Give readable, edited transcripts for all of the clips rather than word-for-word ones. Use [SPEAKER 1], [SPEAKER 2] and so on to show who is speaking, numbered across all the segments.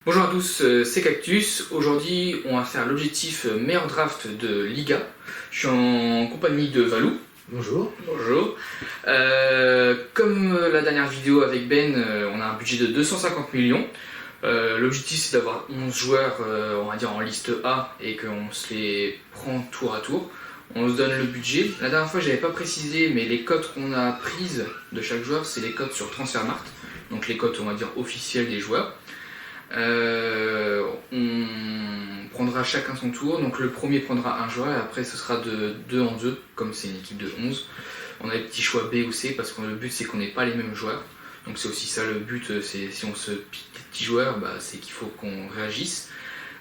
[SPEAKER 1] Bonjour à tous, c'est Cactus. Aujourd'hui, on va faire l'objectif meilleur draft de Liga. Je suis en compagnie de Valou.
[SPEAKER 2] Bonjour.
[SPEAKER 1] Bonjour. Comme la dernière vidéo avec Ben, on a un budget de 250 millions. L'objectif, c'est d'avoir 11 joueurs, on va dire en liste A, et qu'on se les prend tour à tour. On se donne le budget. La dernière fois, j'avais pas précisé, mais les cotes qu'on a prises de chaque joueur, c'est les cotes sur Transfermarkt. Donc les cotes, on va dire, officielles des joueurs. On prendra chacun son tour, donc le premier prendra un joueur et après ce sera de 2 en 2, comme c'est une équipe de 11. On a des petits choix B ou C parce que le but c'est qu'on n'ait pas les mêmes joueurs, donc c'est aussi ça le but, c'est si on se pique des petits joueurs, c'est qu'il faut qu'on réagisse.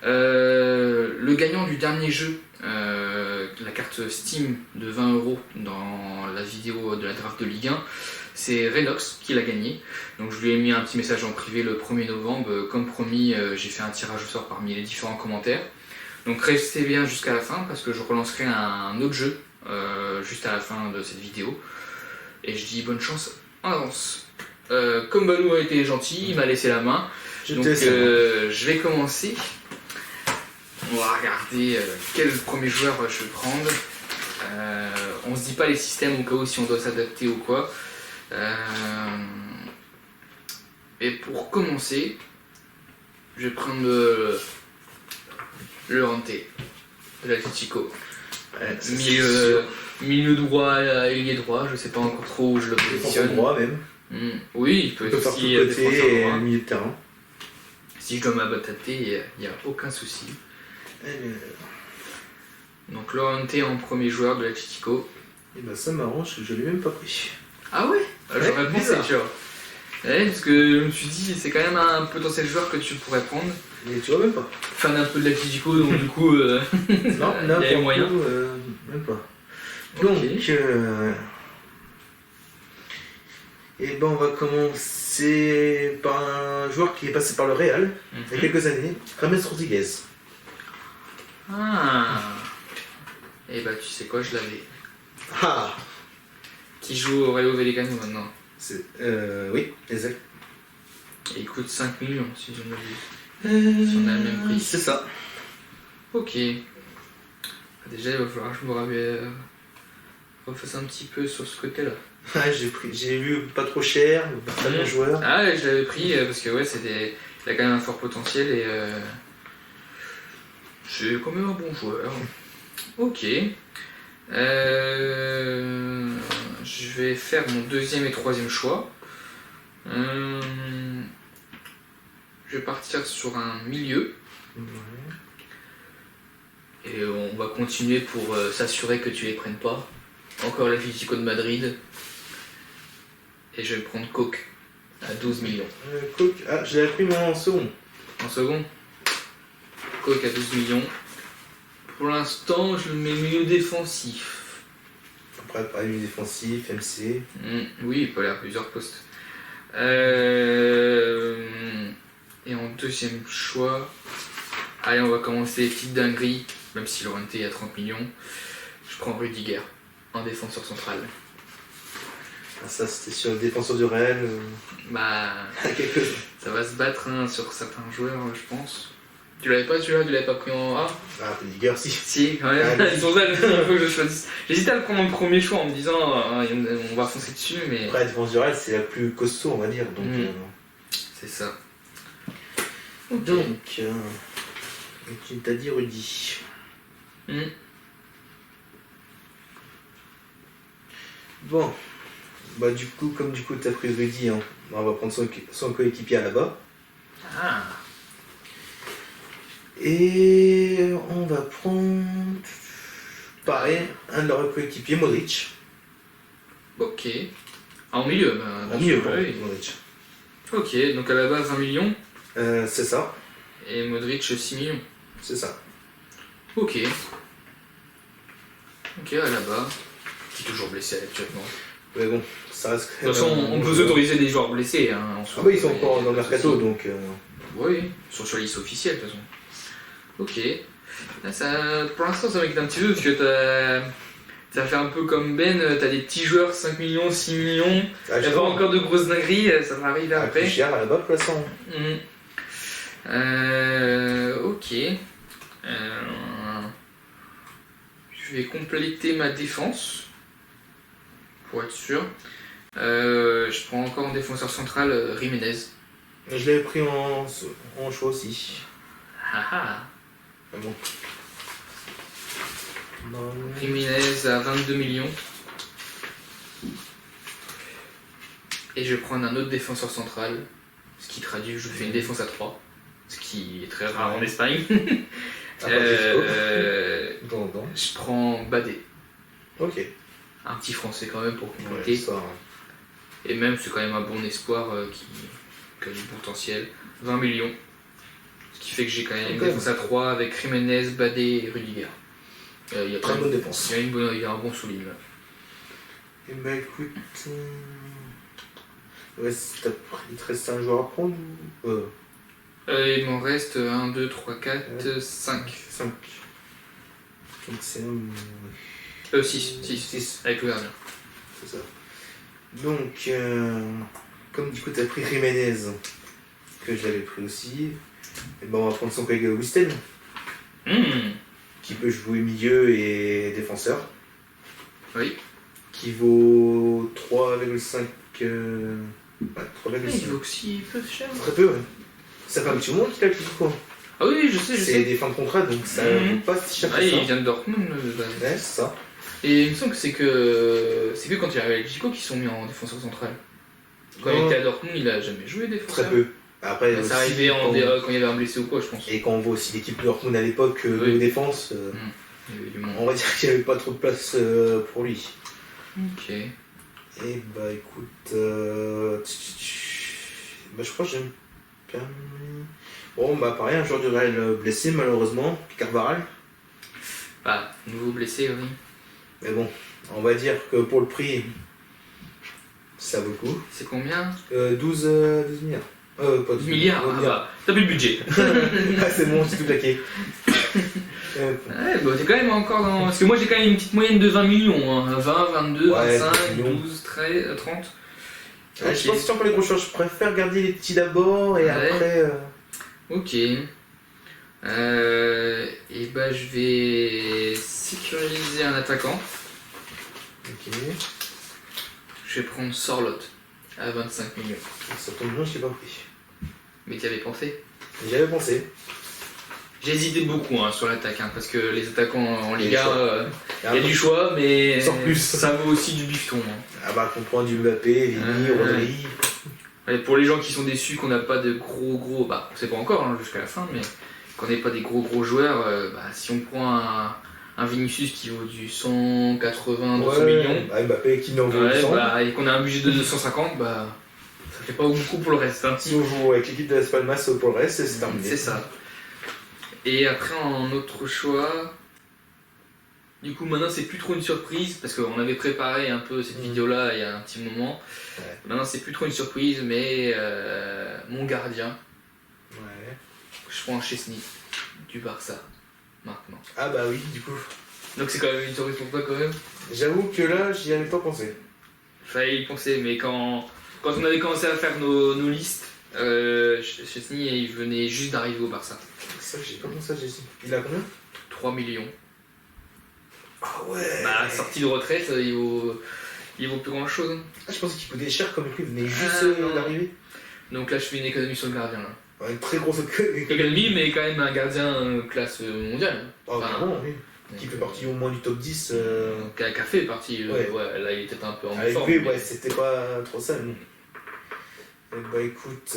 [SPEAKER 1] Le gagnant du dernier jeu, la carte Steam de 20 € dans la vidéo de la draft de Ligue 1, c'est Renox qui l'a gagné. Donc je lui ai mis un petit message en privé le 1er novembre. Comme promis, j'ai fait un tirage au sort parmi les différents commentaires. Donc restez bien jusqu'à la fin parce que je relancerai un autre jeu juste à la fin de cette vidéo. Et je dis bonne chance en avance. Comme Balou a été gentil, il m'a laissé la main. Donc je vais commencer. On va regarder quel premier joueur je vais prendre. On se dit pas les systèmes au cas où si on doit s'adapter ou quoi. Et pour commencer, je vais prendre le Renté de l'Atlético. Milieu droit, ailier droit, je sais pas encore trop où je le positionne.
[SPEAKER 2] Droit même.
[SPEAKER 1] Oui, il peut
[SPEAKER 2] faire
[SPEAKER 1] aussi
[SPEAKER 2] tout côté et
[SPEAKER 1] droit.
[SPEAKER 2] milieu de terrain.
[SPEAKER 1] Si je dois m'adapter, il n'y a aucun souci. Donc Lorente en premier joueur de l'Atlético.
[SPEAKER 2] Et ça m'arrange que je l'ai même pas pris.
[SPEAKER 1] Ah ouais, j'aurais pensé, tu vois. Ouais, parce que je me suis dit, c'est quand même un potentiel joueur que tu pourrais prendre.
[SPEAKER 2] Mais tu vois même pas.
[SPEAKER 1] Fan un peu de l'Atlético, donc du coup,
[SPEAKER 2] Non,
[SPEAKER 1] il y a moyen.
[SPEAKER 2] Même pas.
[SPEAKER 1] Okay.
[SPEAKER 2] Donc, on va commencer par un joueur qui est passé par le Real il y a quelques années, James Rodriguez.
[SPEAKER 1] Ah. Et tu sais quoi, je l'avais.
[SPEAKER 2] Ah.
[SPEAKER 1] Qui joue au Rayo Vallecano maintenant.
[SPEAKER 2] Oui, exact.
[SPEAKER 1] Et il coûte 5 millions si je me dis. Si on a le même prix.
[SPEAKER 2] C'est ça.
[SPEAKER 1] Ok. Déjà, il va falloir que je me refasse un petit peu sur ce côté-là.
[SPEAKER 2] J'ai vu pas trop cher, pas très bon joueur.
[SPEAKER 1] Ah ouais, je l'avais pris parce que il a quand même un fort potentiel et c'est quand même un bon joueur. Ok. Je vais faire mon deuxième et troisième choix. Je vais partir sur un milieu. Et on va continuer pour s'assurer que tu les prennes pas. Encore l'Atlético de Madrid. Et je vais prendre Coque à 12 millions.
[SPEAKER 2] Coque, je l'avais pris moi en second.
[SPEAKER 1] En second, Coque à 12 millions. Pour l'instant, je le mets milieu défensif.
[SPEAKER 2] Après, pas milieu défensif, MC.
[SPEAKER 1] Oui, il peut aller à plusieurs postes. Et en deuxième choix, allez, on va commencer les petites dingueries. Même si Lorente est à 30 millions, je prends Rudiger en défenseur central.
[SPEAKER 2] Ça, c'était sur le défenseur du Real.
[SPEAKER 1] Ça va se battre sur certains joueurs, je pense. Tu l'avais pas celui-là, tu l'avais pas pris en A?
[SPEAKER 2] Rudiger, si.
[SPEAKER 1] Si, quand même, ils sont seuls, il faut que je choisisse. J'hésitais à le prendre en premier choix en me disant on va foncer dessus, mais.
[SPEAKER 2] Après, la défense du Real, c'est la plus costaud, on va dire. Donc,
[SPEAKER 1] c'est ça.
[SPEAKER 2] Okay. Donc, tu t'as dit Rudy. Bon, du coup, t'as pris Rudy, on va prendre son coéquipier à là-bas.
[SPEAKER 1] Ah.
[SPEAKER 2] Et on va prendre, pareil, un de leurs coéquipiers, Modric.
[SPEAKER 1] Ok. En milieu,
[SPEAKER 2] en milieu,
[SPEAKER 1] oui.
[SPEAKER 2] Modric.
[SPEAKER 1] Ok, donc à la base 20 millions.
[SPEAKER 2] C'est ça.
[SPEAKER 1] Et Modric 6 millions.
[SPEAKER 2] C'est ça.
[SPEAKER 1] Ok. Ok, à la base. Qui est toujours blessé actuellement.
[SPEAKER 2] Mais bon, ça reste.
[SPEAKER 1] De toute façon, on peut autoriser des joueurs blessés. En soi.
[SPEAKER 2] Ils sont encore dans le mercato, donc.
[SPEAKER 1] Oui, ils sont sur la liste officielle de toute façon. Ok. Là, pour l'instant, ça m'inquiète un petit peu parce que ça fait un peu comme Ben, t'as des petits joueurs 5 millions, 6 millions. Il n'y a pas encore de grosses dingueries, ça va arriver après.
[SPEAKER 2] Plus cher à la bas, de toute façon.
[SPEAKER 1] Ok. Je vais compléter ma défense. Pour être sûr. Je prends encore en défenseur central Jiménez.
[SPEAKER 2] Je l'avais pris en choix aussi.
[SPEAKER 1] Haha.
[SPEAKER 2] Ah bon. Non.
[SPEAKER 1] Jiménez à 22 millions. Et je prends un autre défenseur central. Ce qui traduit que je fais une défense à 3. Ce qui est très rare en Espagne. Je prends Badé.
[SPEAKER 2] Ok.
[SPEAKER 1] Un petit français quand même pour compléter.
[SPEAKER 2] Ouais, ça,
[SPEAKER 1] Et même c'est quand même un bon espoir qui a du potentiel. 20 millions. Ce qui fait que j'ai quand même une défense à 3 avec Jiménez, Badé et Rudiger. Il y a
[SPEAKER 2] très bonne défense.
[SPEAKER 1] Il y a un bon souligne là.
[SPEAKER 2] Et bah écoute. Ouais, il te reste un joueur à prendre ou.
[SPEAKER 1] Il m'en reste 1, 2, 3, 4, 5.
[SPEAKER 2] 5. Donc c'est
[SPEAKER 1] 6 avec le gardien.
[SPEAKER 2] C'est ça. Donc, comme du coup tu as pris Jiménez, que je l'avais pris aussi, et ben on va prendre son collègue Wistel, qui peut jouer milieu et défenseur.
[SPEAKER 1] Oui.
[SPEAKER 2] Qui vaut 3,5. Ouais, 3,5.
[SPEAKER 1] Il vaut aussi peu cher.
[SPEAKER 2] Très peu, ouais. Ça fait un petit moment qu'il a cliqué quoi.
[SPEAKER 1] Ah oui, je sais.
[SPEAKER 2] C'est des fins de contrat donc ça vaut pas si cher que ça.
[SPEAKER 1] Il vient de Dortmund.
[SPEAKER 2] Ouais, c'est ça.
[SPEAKER 1] Et il me semble que c'est que quand il est arrivé avec Gico qu'ils sont mis en défenseur central. Quand il était à Dortmund, il a jamais joué défenseur.
[SPEAKER 2] Très peu. Après,
[SPEAKER 1] ça arrivait quand il y avait un blessé ou quoi, je pense.
[SPEAKER 2] Et quand on voit aussi l'équipe de Dortmund à l'époque de défense, on va dire qu'il n'y avait pas trop de place pour lui.
[SPEAKER 1] Ok.
[SPEAKER 2] Et bah écoute, je crois que j'aime bien. Bon bah pareil, un joueur du Real blessé malheureusement, Carvajal.
[SPEAKER 1] Ah, nouveau blessé, oui.
[SPEAKER 2] Mais bon, on va dire que pour le prix, ça vaut le coup.
[SPEAKER 1] C'est combien
[SPEAKER 2] 12 milliards. Pas
[SPEAKER 1] 12 milliards, t'as plus le budget.
[SPEAKER 2] Ah, c'est bon, c'est tout claqué.
[SPEAKER 1] Ouais, bah t'es quand même encore dans. Parce que moi j'ai quand même une petite moyenne de 20 millions. Hein. 20, 22,
[SPEAKER 2] ouais,
[SPEAKER 1] 25, 12, 13, 30.
[SPEAKER 2] Ouais, okay. Je pense que pour les gros joueurs, je préfère garder les petits d'abord et après.
[SPEAKER 1] Ok. Et bah je vais sécuriser un attaquant.
[SPEAKER 2] Ok.
[SPEAKER 1] Je vais prendre Sorloth à 25 millions.
[SPEAKER 2] Ça tombe bien, je l'ai pas pris.
[SPEAKER 1] Mais tu y avais pensé?
[SPEAKER 2] J'y avais pensé.
[SPEAKER 1] J'ai hésité beaucoup sur l'attaque, parce que les attaquants en Liga, il y a du choix, mais
[SPEAKER 2] sans plus.
[SPEAKER 1] Ça vaut aussi du bifton.
[SPEAKER 2] Ah bah qu'on prend du Mbappé, Vini, Rodri.
[SPEAKER 1] Et pour les gens qui sont déçus qu'on n'a pas de gros, bah on sait pas encore jusqu'à la fin, mais qu'on n'ait pas des gros joueurs, si on prend un Vinicius qui vaut du 180, 200 millions,
[SPEAKER 2] Mbappé qui n'en vaut 100,
[SPEAKER 1] et qu'on a un budget de 250, ça fait pas beaucoup pour le reste.
[SPEAKER 2] Si on joue avec l'équipe de Las Palmas pour le reste, c'est terminé.
[SPEAKER 1] C'est ça. Et après, en autre choix, du coup maintenant c'est plus trop une surprise, parce qu'on avait préparé un peu cette vidéo-là il y a un petit moment. Ouais. Maintenant c'est plus trop une surprise, mais mon gardien, je prends Chesney du Barça, maintenant.
[SPEAKER 2] Ah bah oui, du coup.
[SPEAKER 1] Donc c'est quand même une surprise pour toi quand même.
[SPEAKER 2] J'avoue que là, j'y avais pas pensé.
[SPEAKER 1] Fallait y penser, mais quand on avait commencé à faire nos listes, Chesney il venait juste d'arriver au Barça.
[SPEAKER 2] C'est ça que j'ai pas pensé à Chesney. Il a combien
[SPEAKER 1] 3 millions.
[SPEAKER 2] Ah ouais.
[SPEAKER 1] Sortie de retraite, il vaut plus grand chose.
[SPEAKER 2] Ah, je pensais qu'il coûtait cher comme il venait juste d'arriver.
[SPEAKER 1] Donc là je fais une économie sur le gardien là.
[SPEAKER 2] Ouais, une très grosse
[SPEAKER 1] économie, mais quand même un gardien classe mondiale.
[SPEAKER 2] Ah vraiment, oui. Qui fait partie au moins du top 10.
[SPEAKER 1] Qui a fait partie, là il était un peu en forme.
[SPEAKER 2] Lui, ouais, c'était pas trop ça. Et bah écoute,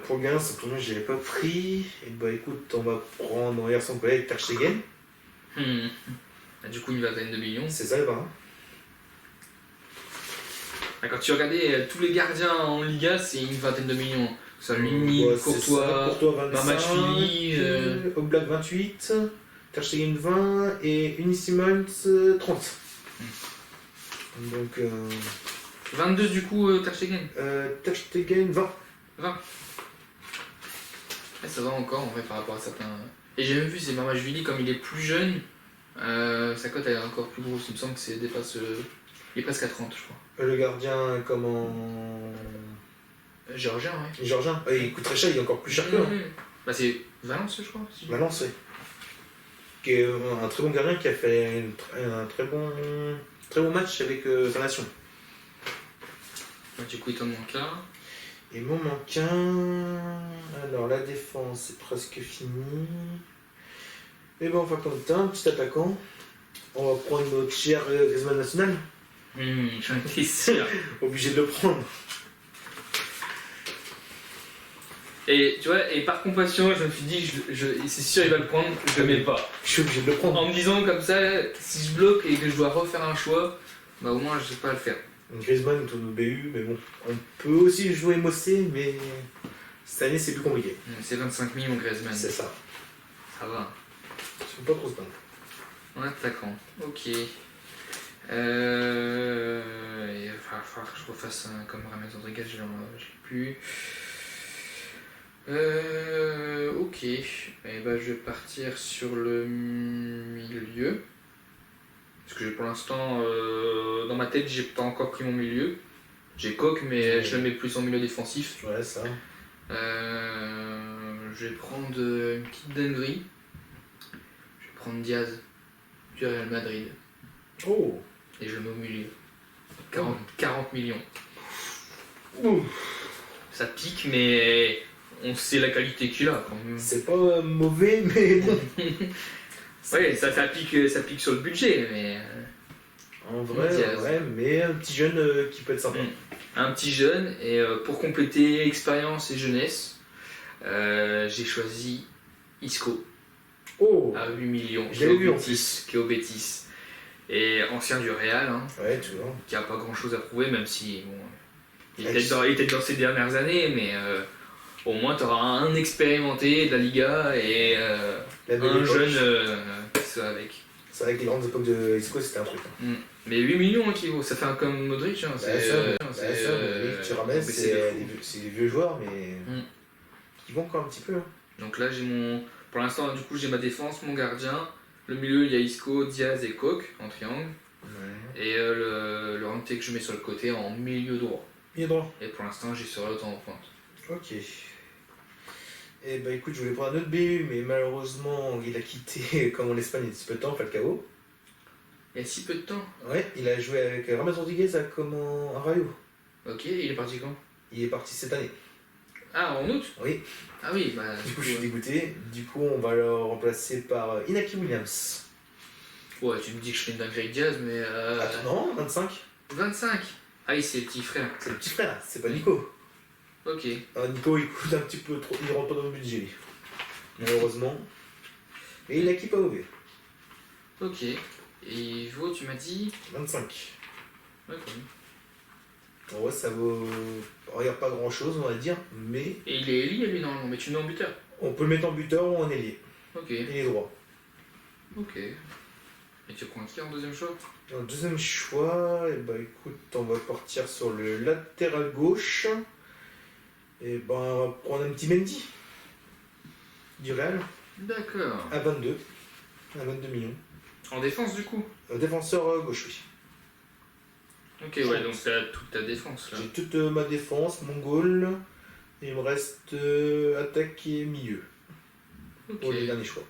[SPEAKER 2] pour le gain, ça pour moi je l'avais pas pris. Et bah écoute, on va prendre derrière son collègue Ter Stegen.
[SPEAKER 1] Du coup une vingtaine de millions.
[SPEAKER 2] C'est ça, bah.
[SPEAKER 1] Quand tu regardais tous les gardiens en Liga, c'est une vingtaine de millions. Salvini, Courtois, Mamachvili,
[SPEAKER 2] Oblak 28, Ter Stegen 20 et Unisimans 30. Donc
[SPEAKER 1] 22 du coup Ter Stegen.
[SPEAKER 2] Ter Stegen 20.
[SPEAKER 1] 20. Ça va encore en vrai par rapport à certains. Et j'ai même vu c'est Mamachvili comme il est plus jeune, sa cote est encore plus grosse. Il me semble que c'est dépasse. Il est presque à 30 je crois.
[SPEAKER 2] Le gardien comment
[SPEAKER 1] Géorgien, ouais.
[SPEAKER 2] Géorgien, il coûte très cher, il est encore plus cher que
[SPEAKER 1] Bah, c'est Valence, je crois.
[SPEAKER 2] Valence, oui. Qui est un très bon gardien qui a fait un très bon match avec sa nation.
[SPEAKER 1] Du coup, il t'en manque un.
[SPEAKER 2] Et mon manquin. Alors, la défense, c'est presque fini. Mais bon, enfin, comme t'as un petit attaquant, on va prendre notre cher Griezmann national.
[SPEAKER 1] J'en étais sûr.
[SPEAKER 2] Obligé de le prendre.
[SPEAKER 1] Et tu vois, et par compassion, je me suis dit, c'est sûr, il va le prendre, je le mets pas.
[SPEAKER 2] Je suis obligé de le prendre.
[SPEAKER 1] En me disant comme ça, si je bloque et que je dois refaire un choix, bah au moins je sais pas le faire.
[SPEAKER 2] Griezmann est au BU, mais bon, on peut aussi jouer Mossé, mais cette année c'est plus compliqué.
[SPEAKER 1] C'est 25 millions Griezmann.
[SPEAKER 2] C'est ça.
[SPEAKER 1] Ça va.
[SPEAKER 2] Je peux pas trop se plaindre.
[SPEAKER 1] En attaquant, ok. Il va falloir que je refasse comme Rames Rodriguez, je l'ai plus. Ok. Et bah je vais partir sur le milieu. Parce que pour l'instant, dans ma tête, j'ai pas encore pris mon milieu. J'ai Coque, mais je le mets plus en milieu défensif.
[SPEAKER 2] Ouais, ça.
[SPEAKER 1] Je vais prendre une petite dinguerie. Je vais prendre Diaz du Real Madrid.
[SPEAKER 2] Oh.
[SPEAKER 1] Et je le mets au milieu. 40 millions.
[SPEAKER 2] Ouh.
[SPEAKER 1] Ça pique, mais on sait la qualité qu'il a quand même.
[SPEAKER 2] C'est pas mauvais, mais bon.
[SPEAKER 1] Ouais, ça pique sur le budget, mais.
[SPEAKER 2] En vrai, ouais, mais un petit jeune qui peut être sympa.
[SPEAKER 1] Un petit jeune, et pour compléter expérience et jeunesse, j'ai choisi Isco.
[SPEAKER 2] Oh.
[SPEAKER 1] À 8 millions.
[SPEAKER 2] Je l'avais vu en plus.
[SPEAKER 1] Qui est au Betis. Et ancien du Real, hein,
[SPEAKER 2] ouais, tu vois.
[SPEAKER 1] qui a pas grand chose à prouver, même si bon, il était dans ses dernières années, mais au moins tu auras un expérimenté de la Liga et un jeune qui soit avec.
[SPEAKER 2] C'est vrai que les grandes époques de Isco c'était un truc.
[SPEAKER 1] Mais 8 millions qui vaut, ça fait un comme Modric. Hein,
[SPEAKER 2] tu ramènes, c'est des vieux joueurs, mais qui vont encore un petit peu. Hein.
[SPEAKER 1] Donc là, pour l'instant, du coup, j'ai ma défense, mon gardien. Le milieu, il y a Isco, Diaz et Coque en triangle. Ouais. Et le Ranté que je mets sur le côté en milieu droit.
[SPEAKER 2] Milieu droit.
[SPEAKER 1] Et pour l'instant, j'ai Sørloth en pointe.
[SPEAKER 2] Ok. Et bah écoute, je voulais prendre un autre BU, mais malheureusement, il a quitté, comme en Espagne, il y a si peu de temps, Falcao.
[SPEAKER 1] Il y a si peu de temps.
[SPEAKER 2] Ouais, il a joué avec Rames Rodriguez à Rayo.
[SPEAKER 1] Ok, il est parti quand?
[SPEAKER 2] Il est parti cette année.
[SPEAKER 1] Ah, en août?
[SPEAKER 2] Oui.
[SPEAKER 1] Ah oui, bah.
[SPEAKER 2] Du coup, je suis dégoûté. Du coup, on va le remplacer par Inaki Williams.
[SPEAKER 1] Ouais, tu me dis que je fais une dinguerie avec Diaz, mais.
[SPEAKER 2] Attends, non, 25.
[SPEAKER 1] 25? Ah oui, c'est le petit frère.
[SPEAKER 2] C'est le petit frère, c'est pas Nico.
[SPEAKER 1] Ok.
[SPEAKER 2] Nico, il coûte un petit peu trop, il rentre pas dans le budget, lui. Malheureusement. Mais il a qui pas mauvais.
[SPEAKER 1] Ok. Et Ivo, tu m'as dit
[SPEAKER 2] 25.
[SPEAKER 1] Ouais, quand même.
[SPEAKER 2] En vrai, ça vaut. Regarde pas grand chose, on va dire, mais.
[SPEAKER 1] Et il est lié, lui, normalement, mais tu le mets en buteur.
[SPEAKER 2] On peut le mettre en buteur ou en ailier.
[SPEAKER 1] Ok.
[SPEAKER 2] Il est droit.
[SPEAKER 1] Ok. Et tu prends qui en deuxième choix?
[SPEAKER 2] En deuxième choix, et bah écoute, on va partir sur le latéral gauche. Et ben, on va prendre un petit Mendy. Du Real.
[SPEAKER 1] D'accord.
[SPEAKER 2] À 22. À 22 millions.
[SPEAKER 1] En défense, du coup?
[SPEAKER 2] Défenseur gauche, oui.
[SPEAKER 1] Ok, ouais, donc t'as toute ta défense là.
[SPEAKER 2] J'ai toute ma défense, mon goal. Et il me reste attaque et milieu.
[SPEAKER 1] Ok.
[SPEAKER 2] Pour les derniers choix.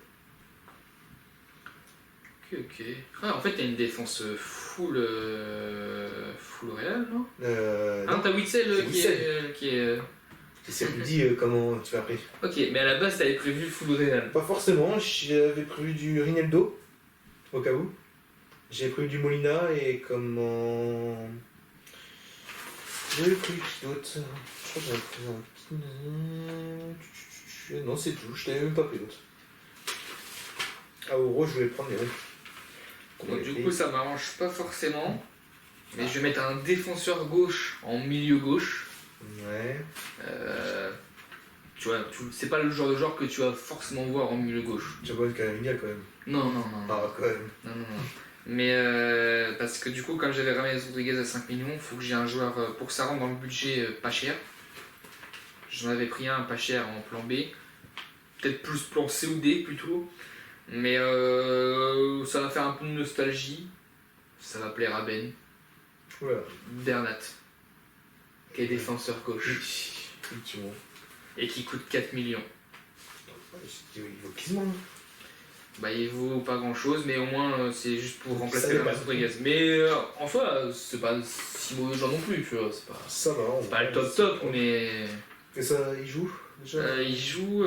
[SPEAKER 1] Ok. Ah, en fait, t'as une défense full Real, non?
[SPEAKER 2] Non,
[SPEAKER 1] t'as Witsel qui est.
[SPEAKER 2] C'est dit comment tu fais après.
[SPEAKER 1] Ok, mais à la base, t'avais prévu full Real.
[SPEAKER 2] Pas forcément, j'avais prévu du Rinaldo, au cas où. J'avais prévu du Molina et comment. J'avais prévu qui d'autre? Je crois que j'avais prévu un petit. Non, c'est tout, je t'avais même pas pris d'autre. À Euro, je voulais prendre les roues.
[SPEAKER 1] Donc, du coup, ça m'arrange pas forcément. Mais je vais mettre un défenseur gauche en milieu gauche.
[SPEAKER 2] Ouais.
[SPEAKER 1] Tu vois, c'est pas le genre de joueur que tu vas forcément voir en milieu gauche.
[SPEAKER 2] Tu vois Camavinga quand même.
[SPEAKER 1] Non.
[SPEAKER 2] Ah, quand même.
[SPEAKER 1] Non. Mais parce que du coup, comme j'avais Rames Rodriguez à 5 millions, il faut que j'ai un joueur pour que ça rentre dans le budget pas cher. J'en avais pris un pas cher en plan B. Peut-être plus plan C ou D plutôt. Mais ça va faire un peu de nostalgie. Ça va plaire à Ben.
[SPEAKER 2] Voilà.
[SPEAKER 1] Bernat, qui est défenseur gauche.
[SPEAKER 2] Effectivement.
[SPEAKER 1] Et qui coûte 4 millions.
[SPEAKER 2] Il vaut qui se demande.
[SPEAKER 1] Bah, il vaut pas grand chose, mais au moins c'est juste pour remplacer
[SPEAKER 2] dépend.
[SPEAKER 1] James Rodriguez. Mais en soi, c'est pas si mauvais genre non plus, tu vois.
[SPEAKER 2] Ça va.
[SPEAKER 1] C'est pas le top, mais.
[SPEAKER 2] Et ça, il joue déjà
[SPEAKER 1] Il joue.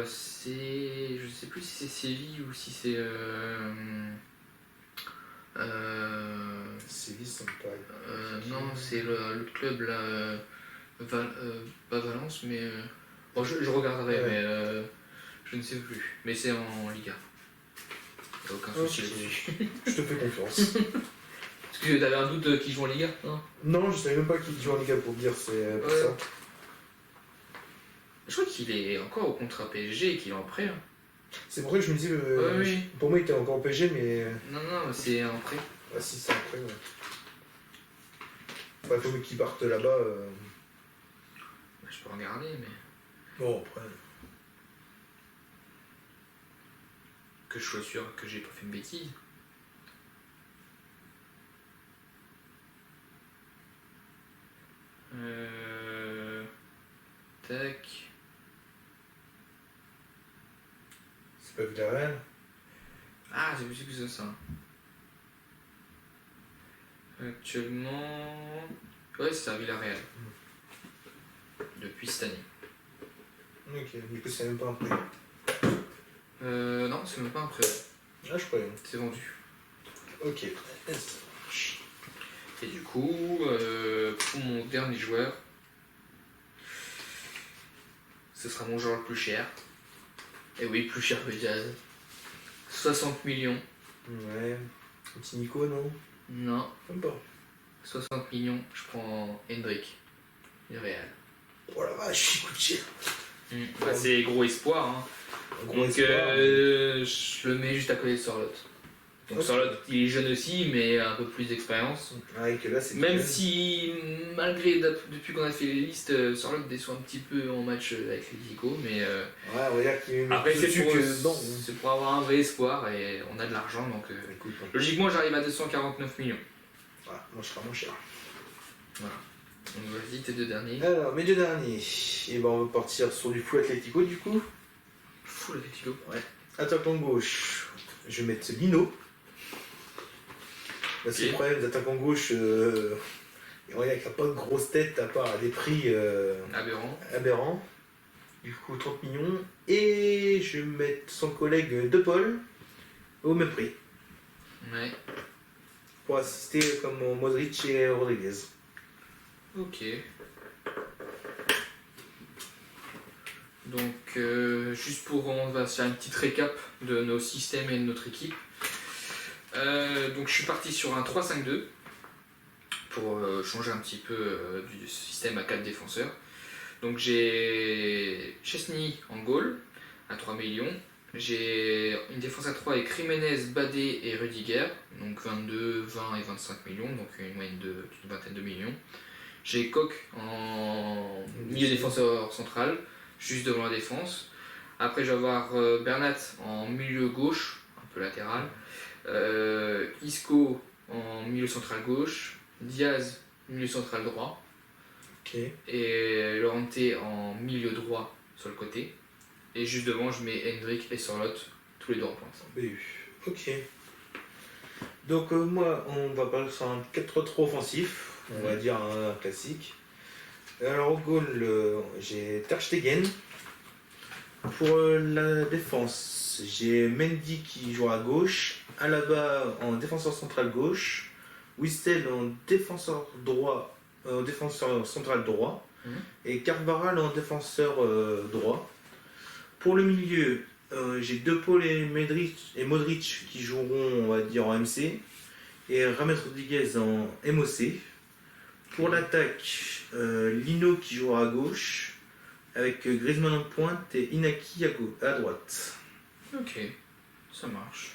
[SPEAKER 1] C'est. Je sais plus si c'est Séville ou si c'est.
[SPEAKER 2] Séville, ça me paraît.
[SPEAKER 1] Non, c'est l'autre club là. Pas Valence, mais. Bon, je regarderai,
[SPEAKER 2] Ouais.
[SPEAKER 1] mais. Je ne sais plus. Mais c'est en Liga. Y a aucun souci là-dessus.
[SPEAKER 2] Je te fais confiance.
[SPEAKER 1] Parce que t'avais un doute qui joue en Liga, non?
[SPEAKER 2] Non, je savais même pas qu'il joue en Liga pour dire, c'est pour ça.
[SPEAKER 1] Je crois qu'il est encore au contrat PSG et qu'il est en prêt. Hein.
[SPEAKER 2] C'est pour ça que je me disais,
[SPEAKER 1] oui.
[SPEAKER 2] pour moi il était encore en PSG, mais.
[SPEAKER 1] Non, c'est en prêt.
[SPEAKER 2] Ah si, c'est après, ouais. Bah, faut qu'il parte là-bas.
[SPEAKER 1] Je peux regarder, mais.
[SPEAKER 2] Bon, après.
[SPEAKER 1] Que je sois sûr que j'ai pas fait une bêtise. Tac.
[SPEAKER 2] C'est pas Villarreal.
[SPEAKER 1] Ah, j'ai vu que c'est ça. Actuellement. Ouais, c'est à Villarreal. Depuis cette année.
[SPEAKER 2] Ok, du coup c'est même pas un prêt.
[SPEAKER 1] Non, c'est même pas un prêt.
[SPEAKER 2] Ah, je croyais.
[SPEAKER 1] C'est vendu.
[SPEAKER 2] Ok.
[SPEAKER 1] Et du coup, pour mon dernier joueur, ce sera mon joueur le plus cher. Et oui, plus cher que Diaz. 60 millions.
[SPEAKER 2] Ouais. Petit Nico, non?
[SPEAKER 1] Non,
[SPEAKER 2] Même pas.
[SPEAKER 1] 60 millions, je prends Hendrick. Du Real.
[SPEAKER 2] Oh la vache, il coûte cher.
[SPEAKER 1] Bah, c'est gros espoir. Hein.
[SPEAKER 2] Gros
[SPEAKER 1] Donc
[SPEAKER 2] espoir,
[SPEAKER 1] je le mets juste à côté de Sorlotte. Donc
[SPEAKER 2] Ok.
[SPEAKER 1] Sorlotte, il est jeune aussi, mais un peu plus d'expérience.
[SPEAKER 2] Ah, et que là, c'est
[SPEAKER 1] Même
[SPEAKER 2] jeune.
[SPEAKER 1] si, malgré, depuis qu'on a fait les listes, Sorlotte déçoit un petit peu en match avec les Tico, mais
[SPEAKER 2] Ouais, on va dire qu'il est
[SPEAKER 1] après c'est pour,
[SPEAKER 2] que non.
[SPEAKER 1] c'est pour avoir un vrai espoir et on a de l'argent, donc
[SPEAKER 2] Écoute,
[SPEAKER 1] logiquement j'arrive à 249 millions.
[SPEAKER 2] voilà, moi je serai moins cher.
[SPEAKER 1] Voilà. Donc vas-y, tes deux derniers.
[SPEAKER 2] Alors, mes deux derniers. Et ben, on va partir sur du full Atlético du coup.
[SPEAKER 1] Fou les Tico.
[SPEAKER 2] Attaquant gauche, je vais mettre Lino. Là, c'est
[SPEAKER 1] Ok.
[SPEAKER 2] le problème d'attaquant gauche. On va dire qu'il n'y a pas de grosse tête à part à des prix
[SPEAKER 1] Aberrant.
[SPEAKER 2] aberrants. Du coup, 30 millions. Et je vais mettre son collègue De Paul au même prix.
[SPEAKER 1] Ouais.
[SPEAKER 2] Pour assister comme Modric et Rodriguez.
[SPEAKER 1] Ok. Donc, juste pour, on va faire une petite récap de nos systèmes et de notre équipe. Donc, je suis parti sur un 3-5-2 pour changer un petit peu du système à 4 défenseurs. Donc, j'ai Chesney en goal à 3 millions. J'ai une défense à 3 avec Jiménez, Badé et Rudiger, donc 22, 20 et 25 millions, donc une moyenne d'une vingtaine de millions. J'ai Koch en milieu défenseur central, juste devant la défense. Après, je vais avoir Bernat en milieu gauche, un peu latéral. Isco en milieu central gauche. Diaz, milieu central droit.
[SPEAKER 2] Ok.
[SPEAKER 1] Et Llorente en milieu droit sur le côté. Et juste devant, je mets Hendrick et Sorlotte, tous les deux en pointe.
[SPEAKER 2] BU. Ok. Donc moi, on va parler sur un 4-3 offensif, on va dire un classique. Alors au goal, j'ai Ter Stegen. Pour la défense, j'ai Mendy qui joue à gauche, Alaba en défenseur central gauche, Wistel en défenseur droit, défenseur central droit, et Carvajal en défenseur droit. Pour le milieu, j'ai De Paul et Modric qui joueront, on va dire, en MC, et Rames Rodriguez en MOC. Pour l'attaque, Lino qui jouera à gauche, avec Griezmann en pointe et Inaki à droite.
[SPEAKER 1] Ok, ça marche.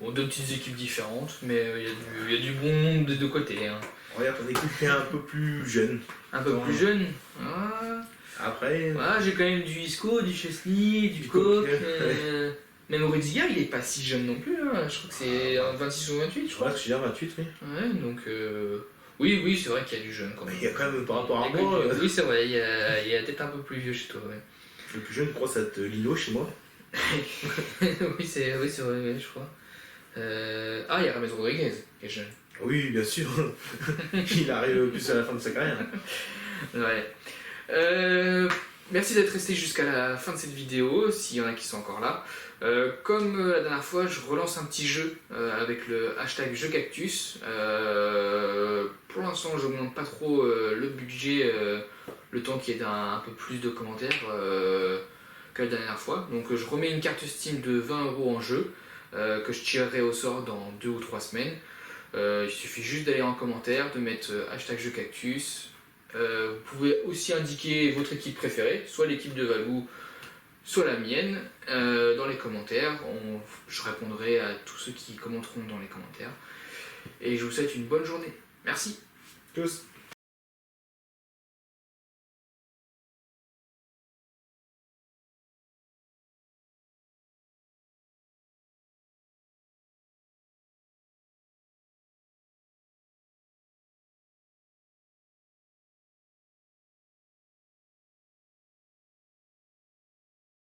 [SPEAKER 1] Bon, deux petites équipes différentes, mais il y a du bon monde des deux côtés. Hein.
[SPEAKER 2] Regarde, ton équipe est un peu plus jeune.
[SPEAKER 1] Un peu plus jeune. Ah.
[SPEAKER 2] Après,
[SPEAKER 1] J'ai quand même du Isco, du Chesney, du Koch. Même Rudiger, il est pas si jeune non plus. Hein. Je crois que c'est 26 ou 28, je
[SPEAKER 2] je
[SPEAKER 1] crois.
[SPEAKER 2] crois que je suis là 28, oui.
[SPEAKER 1] Ouais, donc. Oui, c'est vrai qu'il y a du jeune quand même.
[SPEAKER 2] Mais il y a quand même par rapport à
[SPEAKER 1] Il y a
[SPEAKER 2] moi.
[SPEAKER 1] Oui, c'est vrai, il y a peut-être un peu plus vieux chez toi, ouais.
[SPEAKER 2] Le plus jeune croit ça te Lilo chez moi.
[SPEAKER 1] oui, c'est vrai, je crois. Ah, il y a James Rodriguez, qui est jeune.
[SPEAKER 2] Oui, bien sûr. Il arrive plus à la fin de sa carrière.
[SPEAKER 1] Ouais. Merci d'être resté jusqu'à la fin de cette vidéo, s'il y en a qui sont encore là. Comme la dernière fois, je relance un petit jeu avec le hashtag JeuCactus. Pour l'instant, je n'augmente pas trop le budget, le temps qu'il y ait un peu plus de commentaires que la dernière fois. Donc je remets une carte Steam de 20 € en jeu, que je tirerai au sort dans 2 ou 3 semaines. Il suffit juste d'aller en commentaire, de mettre hashtag JeuCactus. Vous pouvez aussi indiquer votre équipe préférée, soit l'équipe de Valou, soit la mienne, dans les commentaires. Je répondrai à tous ceux qui commenteront dans les commentaires. Et je vous souhaite une bonne journée. Merci.
[SPEAKER 2] Tchuss.